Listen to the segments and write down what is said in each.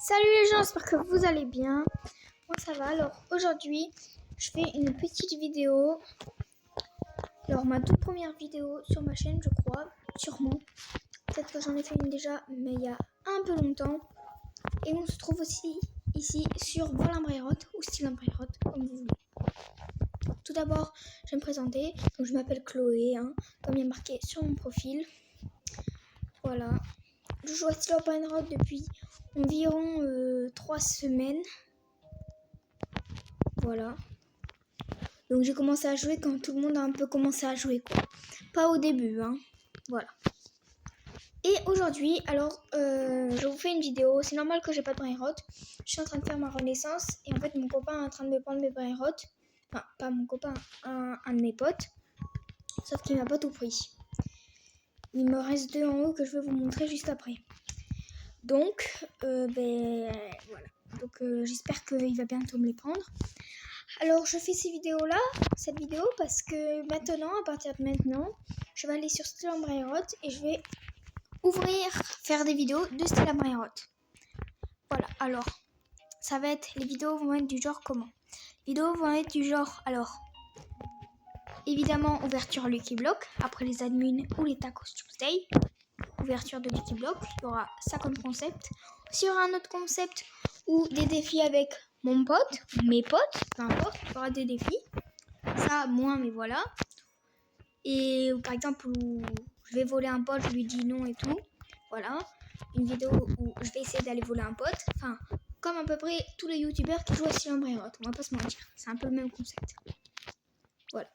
Salut les gens, j'espère que vous allez bien. Moi ça va. Alors aujourd'hui, je fais une petite vidéo. Alors ma toute première vidéo sur ma chaîne, je crois, sûrement. Peut-être que j'en ai fait une déjà, mais il y a un peu longtemps. Et on se trouve aussi ici sur Voilà Braillerotte ou Style Braillerotte, comme vous voulez. Tout d'abord, je vais me présenter. Donc je m'appelle Chloé, comme il y a marqué sur mon profil. Voilà. Je joue à Style Braillerotte depuis environ 3 semaines. Voilà. Donc j'ai commencé à jouer quand tout le monde a un peu commencé à jouer, quoi. Pas au début, Voilà. Et aujourd'hui, alors, je vous fais une vidéo. C'est normal que j'ai pas de braillerotte. Je suis en train de faire ma renaissance. Et en fait, mon copain est en train de me prendre mes braillerottes. Enfin, pas mon copain, un de mes potes. Sauf qu'il m'a pas tout pris. Il me reste 2 en haut que je vais vous montrer juste après. Donc, voilà. Donc, j'espère qu'il va bientôt me les prendre. Alors, je fais cette vidéo parce que maintenant, à partir de maintenant, je vais aller sur Style Braillerotte et je vais faire des vidéos de Style Braillerotte. Voilà, alors, les vidéos vont être du genre comment ? Les vidéos vont être du genre, alors, évidemment, ouverture Lucky Block, après les admins ou les Tacos Tuesday. Ouverture de Lucky Block, il y aura ça comme concept. Aussi, il y aura un autre concept ou des défis avec mon pote, mes potes, peu importe, il y aura des défis. Ça, moins, mais voilà. Et par exemple, où je vais voler un pote, je lui dis non et tout. Voilà. Une vidéo où je vais essayer d'aller voler un pote. Enfin, comme à peu près tous les youtubeurs qui jouent à Style Braillerotte. On va pas se mentir. C'est un peu le même concept. Voilà.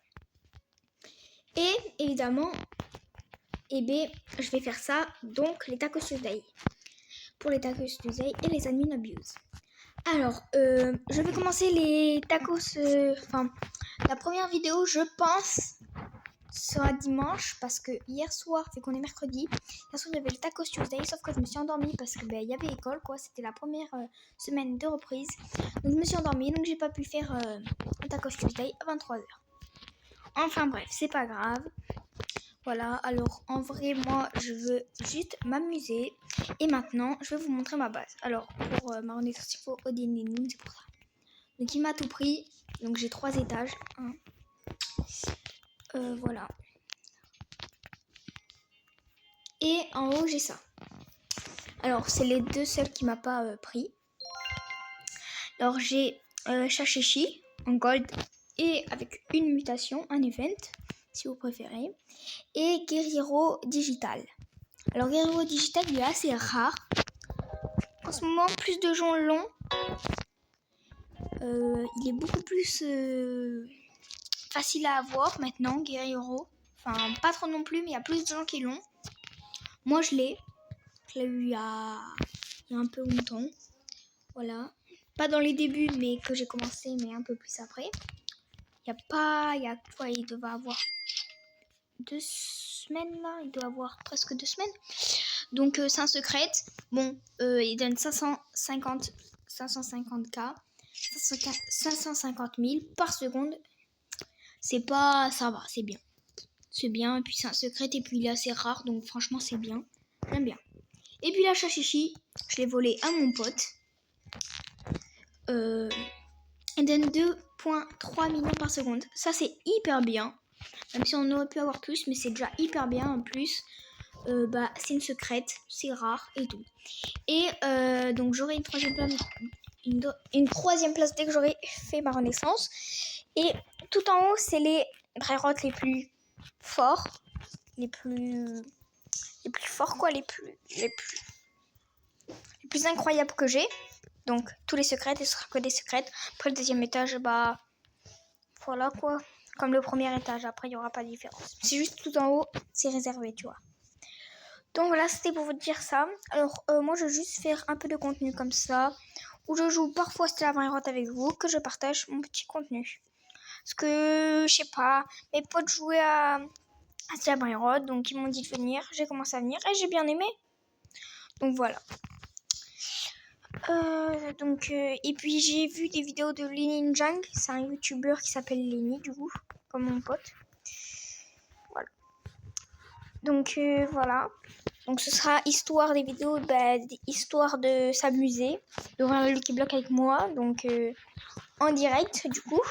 Et évidemment, je vais faire ça. Donc, les Tacos Tuesday. Pour les Tacos Tuesday et les admin abuse. Alors, je vais commencer les tacos. La première vidéo, je pense, sera dimanche parce que hier soir, vu qu'on est mercredi, hier soir il y avait le Tacos Tuesday, sauf que je me suis endormie parce que il y avait école, quoi. C'était la première semaine de reprise. Donc, je me suis endormie, donc j'ai pas pu faire un Tacos Tuesday à 23h. Enfin bref, c'est pas grave. Voilà, alors en vrai, moi, je veux juste m'amuser. Et maintenant, je vais vous montrer ma base. Alors, pour ma renaissance, il faut Odin et Noon, c'est pour ça. Donc, il m'a tout pris. Donc, j'ai 3 étages. Voilà. Et en haut, j'ai ça. Alors, c'est les 2 seuls qui m'a pas pris. Alors, j'ai Shachichi en gold et avec une mutation, un event, si vous préférez. Et Guerrero Digital. Alors, Guerrero Digital, il est assez rare. En ce moment, plus de gens l'ont. Il est beaucoup plus facile à avoir maintenant, Guerrero. Enfin, pas trop non plus, mais il y a plus de gens qui l'ont. Moi, je l'ai. Je l'ai eu il y a un peu longtemps. Voilà. Pas dans les débuts, mais que j'ai commencé, mais un peu plus après. Il devait avoir 2 semaines là. Il doit avoir presque 2 semaines. Donc, c'est un secret. Bon, il donne 550K. 550 000 par seconde. C'est pas... Ça va, c'est bien. C'est bien, et puis c'est un secret, et puis il est assez rare, donc franchement c'est bien. J'aime bien. Et puis la Shachichi, je l'ai volé à mon pote. Elle donne 2,3 millions par seconde. Ça c'est hyper bien. Même si on aurait pu avoir plus, mais c'est déjà hyper bien en plus. C'est une secrète, c'est rare et tout. Et donc j'aurai une troisième place dès que j'aurai fait ma renaissance. Et tout en haut, c'est les braillerottes les plus forts, les plus forts, quoi, les plus incroyables que j'ai. Donc tous les secrets, ce sera que des secrets. Après le deuxième étage, voilà quoi, comme le premier étage. Après il y aura pas de différence. C'est juste tout en haut, c'est réservé, tu vois. Donc voilà, c'était pour vous dire ça. Alors moi je vais juste faire un peu de contenu comme ça, où je joue parfois Style Braillerotte avec vous, que je partage mon petit contenu. Parce que, je sais pas, mes potes jouaient à Style Braillerotte, donc ils m'ont dit de venir. J'ai commencé à venir et j'ai bien aimé. Donc voilà. Et puis j'ai vu des vidéos de Lenny Jang. C'est un youtubeur qui s'appelle Lenny, du coup, comme mon pote. Voilà. Donc voilà. Donc ce sera histoire des vidéos, histoire de s'amuser, de voir le Lucky Block avec moi, donc en direct du coup.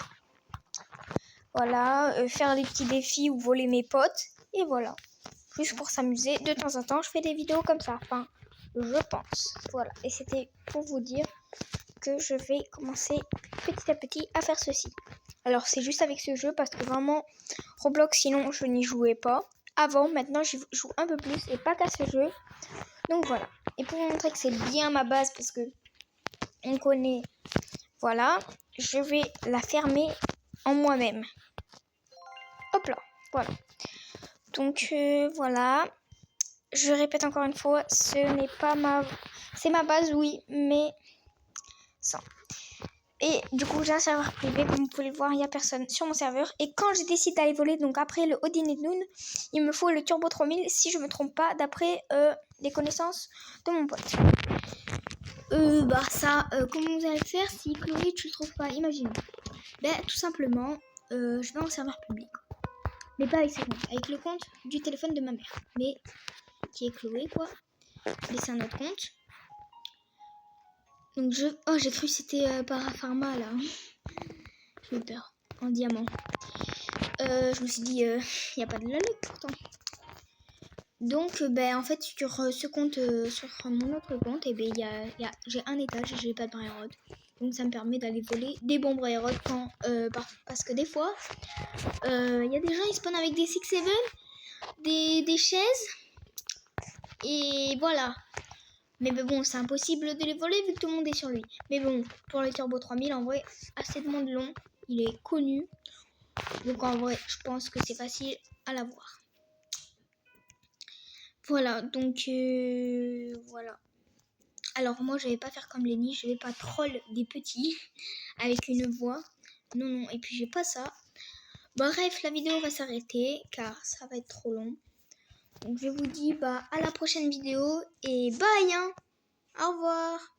Voilà, faire des petits défis ou voler mes potes, et voilà. Juste pour s'amuser, de temps en temps je fais des vidéos comme ça, enfin je pense. Voilà, et c'était pour vous dire que je vais commencer petit à petit à faire ceci. Alors c'est juste avec ce jeu parce que vraiment Roblox sinon je n'y jouais pas. Avant, maintenant je joue un peu plus et pas qu'à ce jeu. Donc voilà. Et pour vous montrer que c'est bien ma base parce que on connaît, voilà, je vais la fermer en moi-même. Hop là, voilà. Donc voilà. Je répète encore une fois, ce n'est pas c'est ma base, oui, mais sans. Et du coup, j'ai un serveur privé, comme vous pouvez le voir, il n'y a personne sur mon serveur. Et quand je décide d'aller voler, donc après le Odin et Noon, il me faut le Turbo 3000, si je me trompe pas, d'après les connaissances de mon pote. Comment vous allez le faire si Chloé, tu le trouves pas? Imagine. Tout simplement, je vais en serveur public. Mais pas avec ce compte, avec le compte du téléphone de ma mère. Mais qui est Chloé, quoi. Mais c'est un autre compte. Donc j'ai cru que c'était Parapharma là. J'ai eu peur. En diamant. Je me suis dit, il n'y a pas de la lutte pourtant. Donc en fait sur ce compte, sur mon autre compte, et j'ai un étage et j'ai pas de braille-rod. Donc ça me permet d'aller voler des bons braille-rod parce que des fois, il y a des gens ils spawnent avec des 6-7, des chaises. Et voilà. Mais bon, c'est impossible de les voler vu que tout le monde est sur lui. Mais bon, pour le Turbo 3000, en vrai, assez de monde long. Il est connu. Donc en vrai, je pense que c'est facile à l'avoir. Voilà, donc voilà. Alors moi, je vais pas faire comme Lenny. Je vais pas troll des petits avec une voix. Non, et puis j'ai pas ça. Bref, la vidéo va s'arrêter car ça va être trop long. Donc je vous dis à la prochaine vidéo et bye hein. Au revoir.